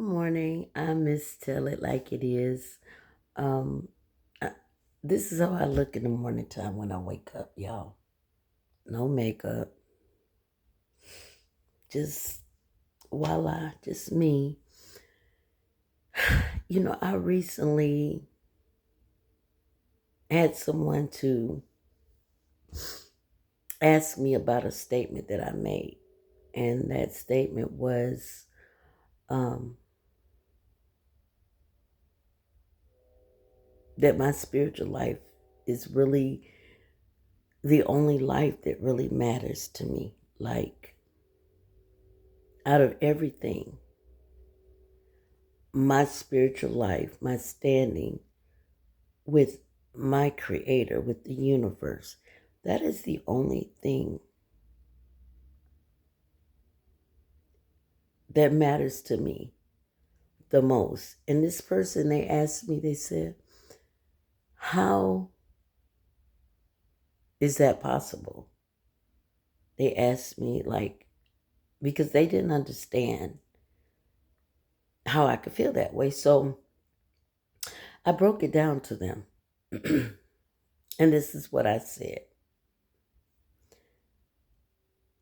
morning. I miss Tell It Like It Is. Um, I, this is how I look in the morning time when I wake up, y'all. No makeup, just voila, just me. I recently had someone to ask me about a statement that I made, and that statement was um, that my spiritual life is really the only life that really matters to me. Like, out of everything, my spiritual life, my standing with my creator, with the universe, that is the only thing that matters to me the most. And this person, they asked me, they said, how is that possible? They asked me, like, because they didn't understand how I could feel that way. So I broke it down to them. And this is what I said.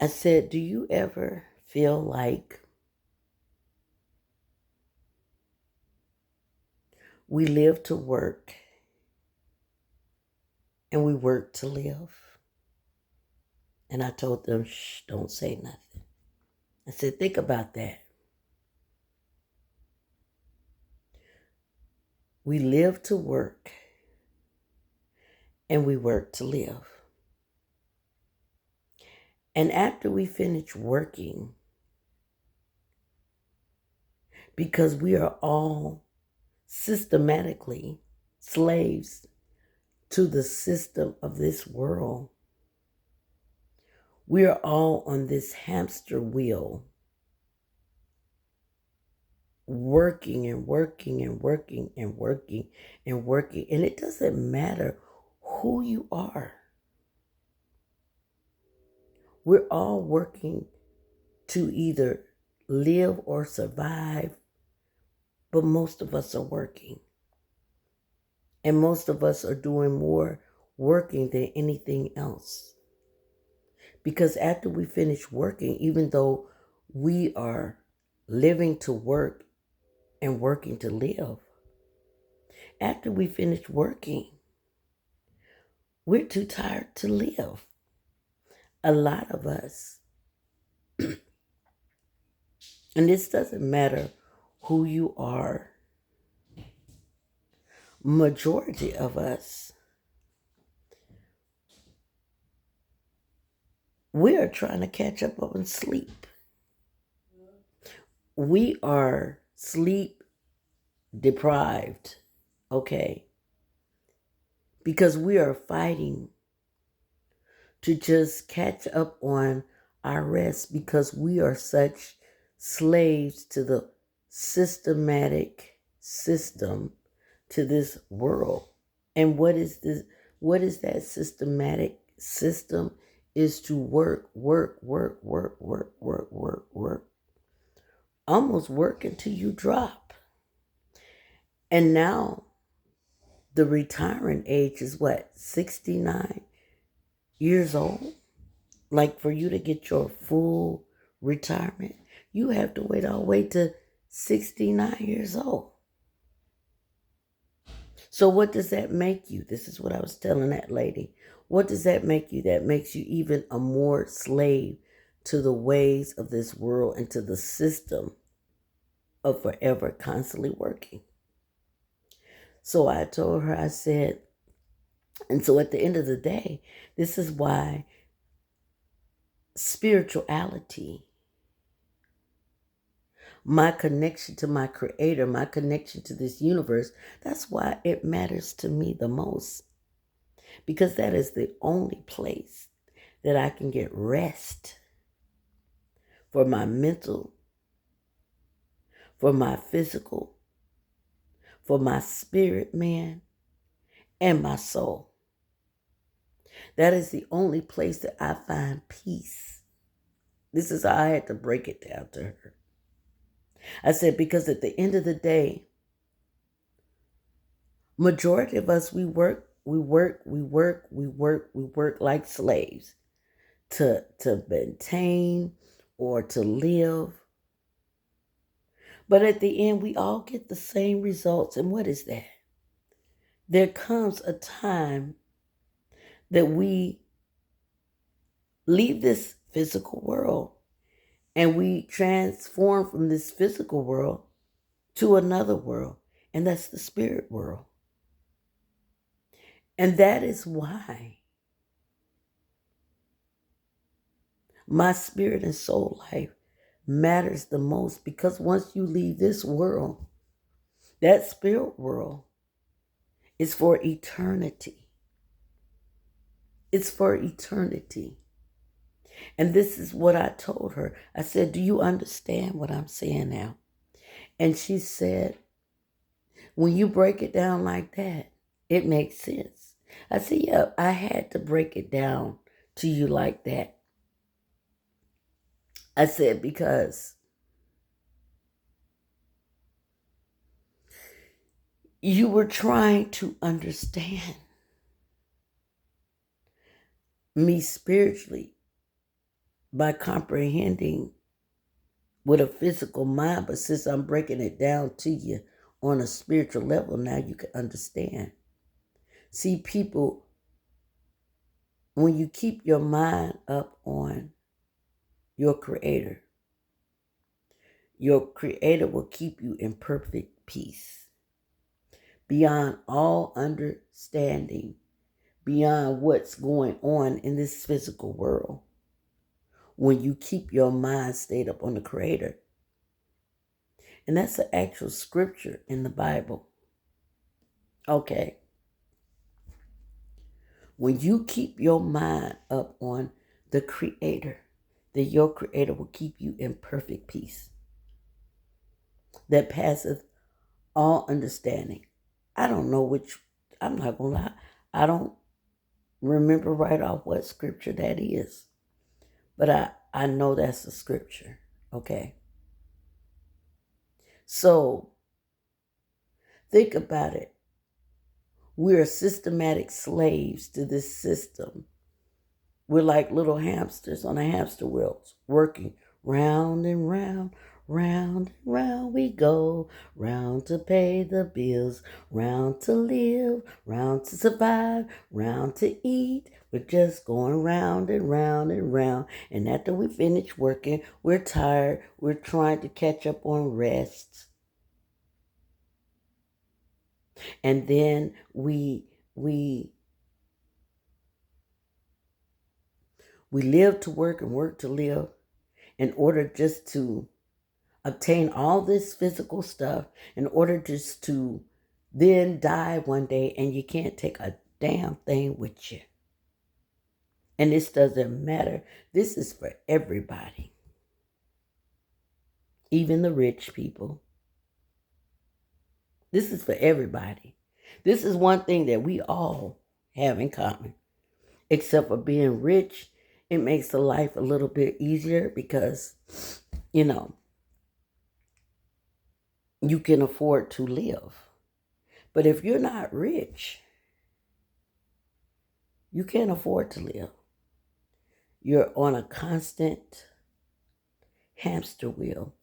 I said, do you ever feel like we live to work and we work to live? And I told them, shh, don't say nothing. I said, think about that. We live to work and we work to live. And after we finish working, because we are all systematically slaves to the system of this world, we are all on this hamster wheel, working and working and working and working and working. And it doesn't matter who you are. We're all working to either live or survive, but most of us are working. And most of us are doing more working than anything else. Because after we finish working, even though we are living to work and working to live, after we finish working, we're too tired to live. A lot of us. And this doesn't matter who you are. Majority of us, we are trying to catch up on sleep. We are sleep deprived, okay? Because we are fighting to just catch up on our rest because we are such slaves to the systematic system to this world. And what is this? What is that systematic system? Is to work, work, work, work, work, work, work, work. Almost work until you drop. And now the retiring age is what? 69 years old? Like, for you to get your full retirement, you have to wait all the way to 69 years old. So what does that make you? This is what I was telling that lady. What does that make you? That makes you even a more slave to the ways of this world and to the system of forever constantly working. So I told her, I said, and so at the end of the day, this is why spirituality, my connection to my creator, my connection to this universe, that's why it matters to me the most. Because that is the only place that I can get rest for my mental, for my physical, for my spirit, man, and my soul. That is the only place that I find peace. This is how I had to break it down to her. I said, because at the end of the day, majority of us, we work like slaves to maintain or to live. But at the end, we all get the same results. And what is that? There comes a time that we leave this physical world and we transform from this physical world to another world, and that's the spirit world. And that is why my spirit and soul life matters the most, because once you leave this world, that spirit world is for eternity. It's for eternity. And this is what I told her. I said, do you understand what I'm saying now? And she said, when you break it down like that, it makes sense. I said, yeah, I had to break it down to you like that. I said, because you were trying to understand me spiritually by comprehending with a physical mind, but since I'm breaking it down to you on a spiritual level, now you can understand. See, people, when you keep your mind up on your Creator will keep you in perfect peace, beyond all understanding, beyond what's going on in this physical world. When you keep your mind stayed up on the Creator. And that's an actual scripture in the Bible. Okay. When you keep your mind up on the Creator, that your Creator will keep you in perfect peace that passeth all understanding. I don't know I'm not going to lie, I don't remember right off what scripture that is. But I know that's a scripture. Okay. So, think about it. We're systematic slaves to this system. We're like little hamsters on a hamster wheel, working round and round, round and round we go, round to pay the bills, round to live, round to survive, round to eat. We're just going round and round and round. And after we finish working, we're tired. We're trying to catch up on rest. And then we live to work and work to live in order just to obtain all this physical stuff, in order just to then die one day, and you can't take a damn thing with you. And this doesn't matter. This is for everybody, even the rich people. This is for everybody. This is one thing that we all have in common. Except for being rich, it makes the life a little bit easier because, you can afford to live. But if you're not rich, you can't afford to live. You're on a constant hamster wheel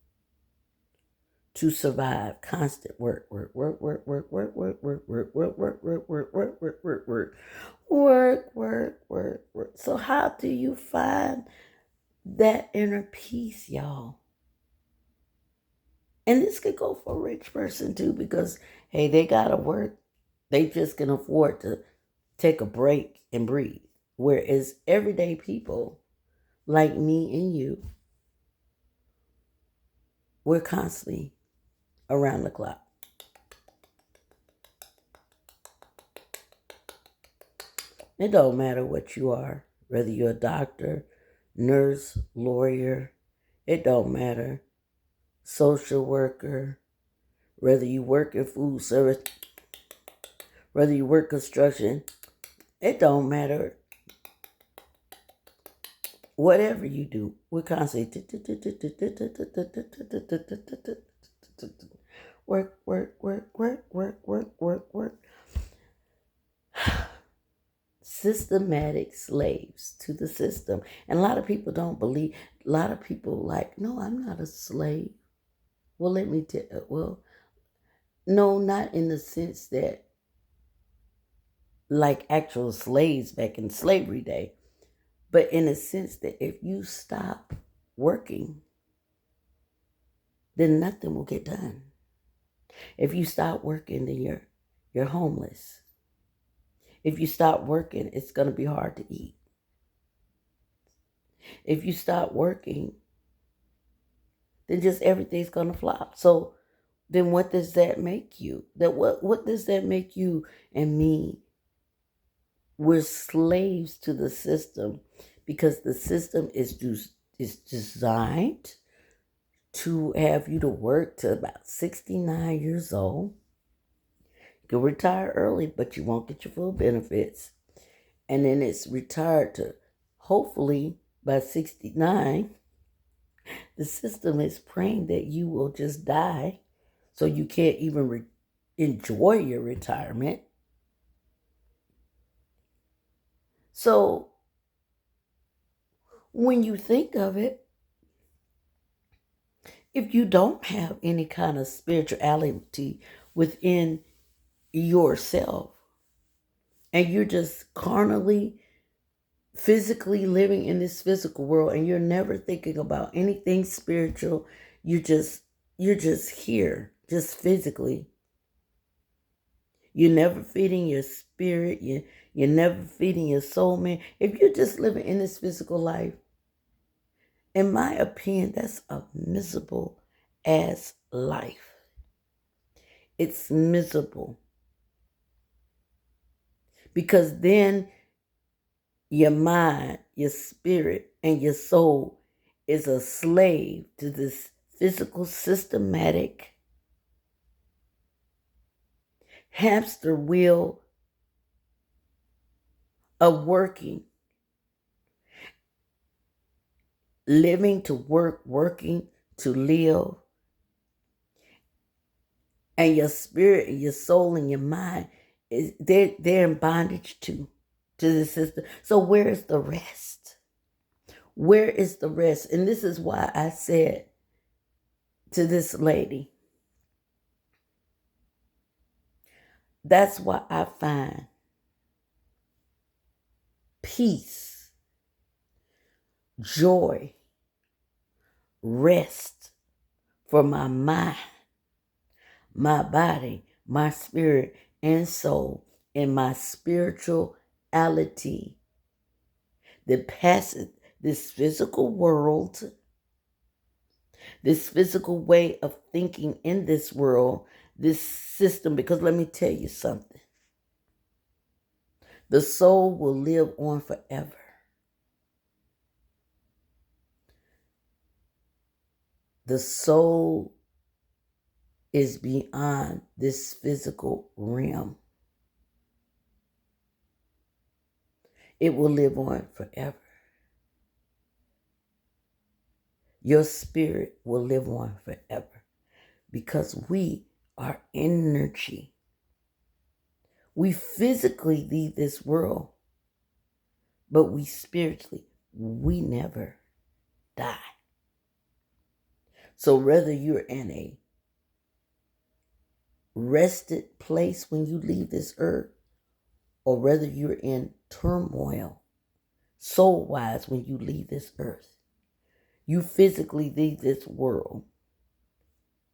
to survive. Constant work, work, work, work, work, work, work, work, work, work, work, work, work, work, work, work, work. So how do you find that inner peace, y'all? And this could go for a rich person too, because hey, they gotta work. They just can afford to take a break and breathe. Whereas everyday people like me and you, we're constantly around the clock. It don't matter what you are, whether you're a doctor, nurse, lawyer, it don't matter. Social worker, whether you work in food service, whether you work construction, it don't matter. Whatever you do, we're constantly. Work, work, work, work, work, work, work, work. Systematic slaves to the system. And a lot of people don't believe, a lot of people like, no, I'm not a slave. Well, let me tell you, well, no, not in the sense that like actual slaves back in slavery day, but in a sense that if you stop working, then nothing will get done. If you stop working, then you're homeless. If you stop working, it's going to be hard to eat. If you stop working, then just everything's going to flop. So then what does that make you? What does that make you and me? We're slaves to the system because the system is designed to have you to work to about 69 years old. You can retire early, but you won't get your full benefits. And then it's retired to hopefully by 69. The system is praying that you will just die so you can't even enjoy your retirement. So when you think of it, if you don't have any kind of spirituality within yourself and you're just carnally, physically living in this physical world and you're never thinking about anything spiritual, you're just here, just physically. You're never feeding your spirit. You're never feeding your soul, man. If you're just living in this physical life, in my opinion, that's a miserable ass life. It's miserable. Because then your mind, your spirit, and your soul is a slave to this physical, systematic hamster wheel of working, living to work, working to live. And your spirit and your soul and your mind, they're in bondage to the system. So where is the rest? Where is the rest? And this is why I said to this lady, that's why I find peace, joy, rest for my mind, my body, my spirit, and soul, and my spirituality that passes this physical world, this physical way of thinking in this world, this system. Because let me tell you something. The soul will live on forever. The soul is beyond this physical realm. It will live on forever. Your spirit will live on forever because we are energy. We physically leave this world, but we spiritually, we never die. So whether you're in a rested place when you leave this earth, or whether you're in turmoil, soul-wise when you leave this earth, you physically leave this world,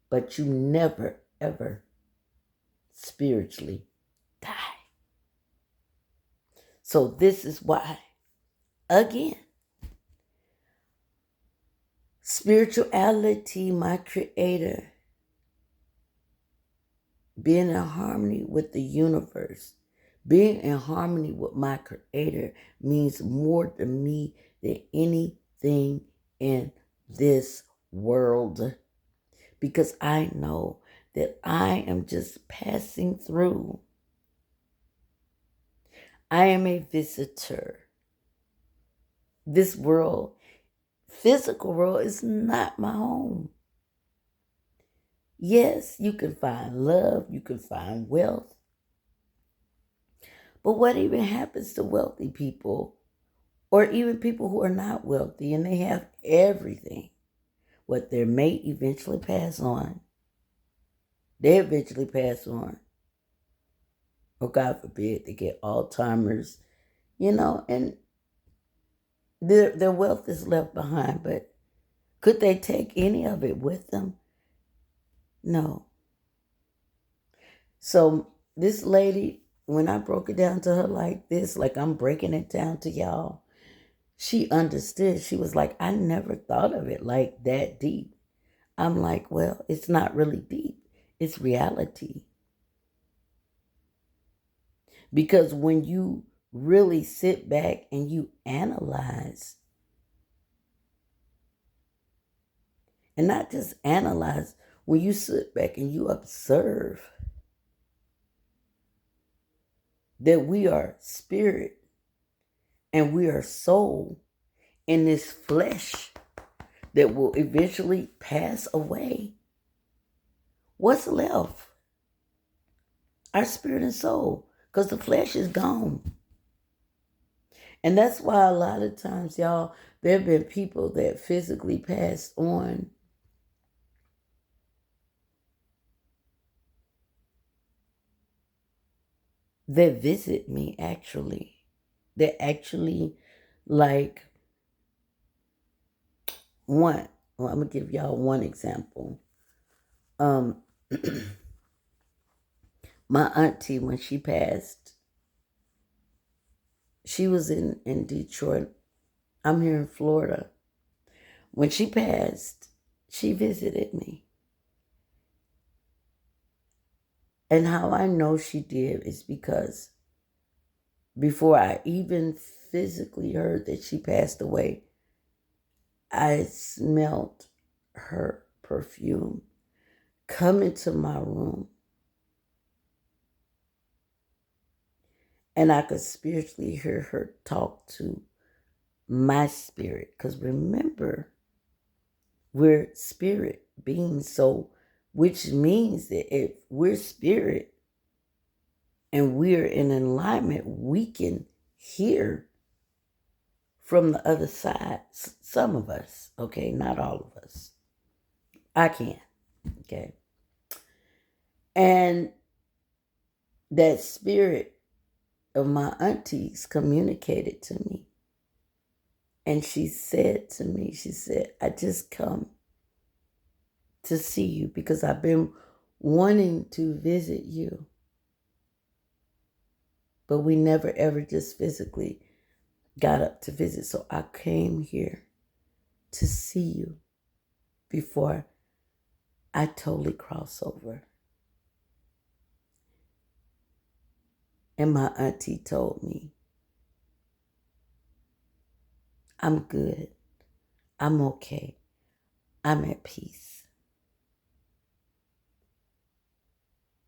but you never, ever spiritually die. So this is why, again, spirituality, my creator, being in harmony with the universe, being in harmony with my creator means more to me than anything in this world. Because I know that I am just passing through. I am a visitor. This world, physical world, is not my home. Yes, you can find love, you can find wealth. But what even happens to wealthy people, or even people who are not wealthy and they have everything? What their mate eventually pass on. They eventually pass on. Or God forbid, they get Alzheimer's, and their wealth is left behind. But could they take any of it with them? No. So this lady, when I broke it down to her like this, like I'm breaking it down to y'all, she understood. She was like, I never thought of it like that deep. I'm like, well, it's not really deep. It's reality. Because when you really sit back and you analyze, and not just analyze, when you sit back and you observe that we are spirit and we are soul in this flesh that will eventually pass away, what's left? Our spirit and soul, because the flesh is gone. And that's why a lot of times, y'all, there have been people that physically passed on that visit me actually. That actually, like, I'm going to give y'all one example. My auntie, when she passed, she was in Detroit. I'm here in Florida. When she passed, she visited me. And how I know she did is because before I even physically heard that she passed away, I smelled her perfume come into my room. And I could spiritually hear her talk to my spirit. Because remember, we're spirit beings. So, which means that if we're spirit and we're in alignment, we can hear from the other side. Some of us, okay, not all of us. I can, okay. And that spirit of my aunties communicated to me. And she said to me, she said, I just come to see you because I've been wanting to visit you. But we never ever just physically got up to visit. So I came here to see you before I totally cross over. And my auntie told me, I'm good. I'm okay. I'm at peace.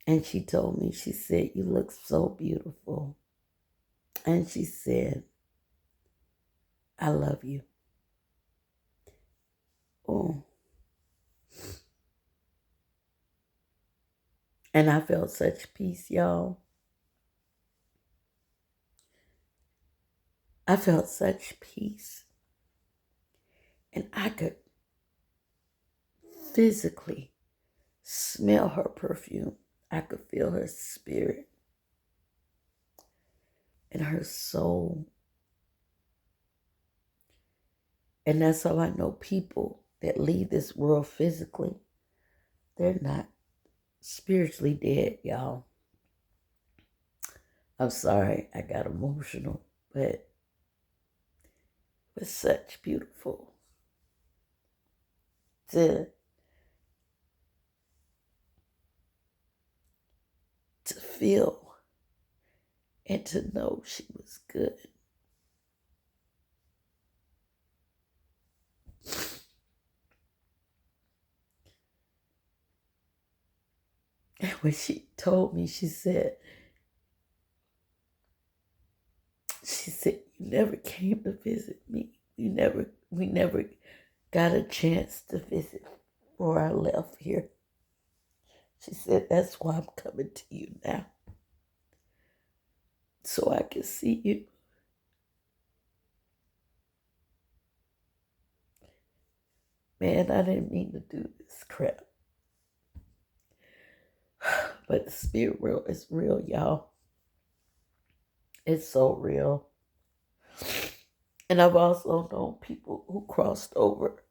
And she told me, she said, you look so beautiful. And she said, I love you. Oh. And I felt such peace, y'all. I felt such peace. And I could physically smell her perfume. I could feel her spirit and her soul. And that's how I know people that leave this world physically, they're not spiritually dead, y'all. I'm sorry, I got emotional, but it was such beautiful to feel and to know she was good. And when she told me, she said, you never came to visit me. We never got a chance to visit before I left here. She said, that's why I'm coming to you now, so I can see you. Man, I didn't mean to do this crap. But the spirit world is real, y'all. It's so real. And I've also known people who crossed over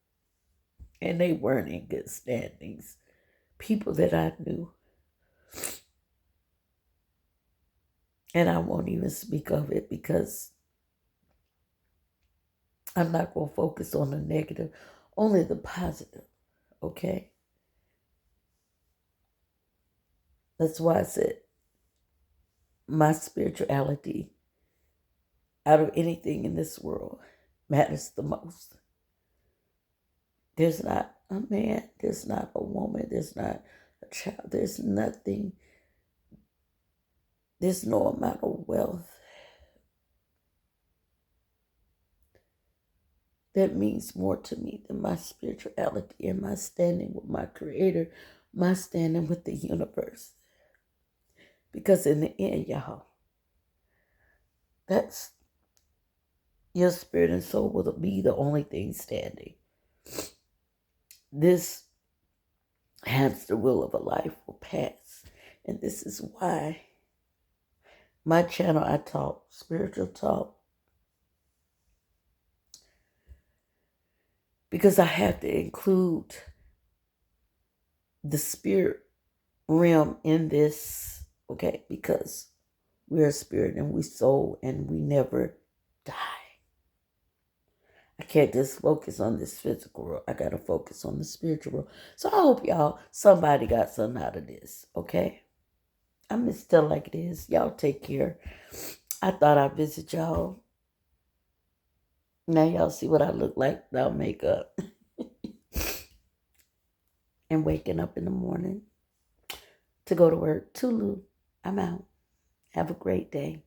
and they weren't in good standings. People that I knew. And I won't even speak of it because I'm not going to focus on the negative, only the positive, okay? That's why I said my spirituality, out of anything in this world, matters the most. There's not a man, there's not a woman, there's not a child, there's nothing, there's no amount of wealth that means more to me than my spirituality and my standing with my Creator, my standing with the universe. Because in the end, y'all, that's your spirit and soul will be the only thing standing. This hamster wheel of a life will pass. And this is why my channel, I talk spiritual talk, because I have to include the spirit realm in this, okay? Because we're a spirit and we soul and we never die. I can't just focus on this physical world. I got to focus on the spiritual world. So I hope y'all, somebody got something out of this, okay? I'm just still like it is. Y'all take care. I thought I'd visit y'all. Now y'all see what I look like without makeup. And waking up in the morning to go to work. Tulu, I'm out. Have a great day.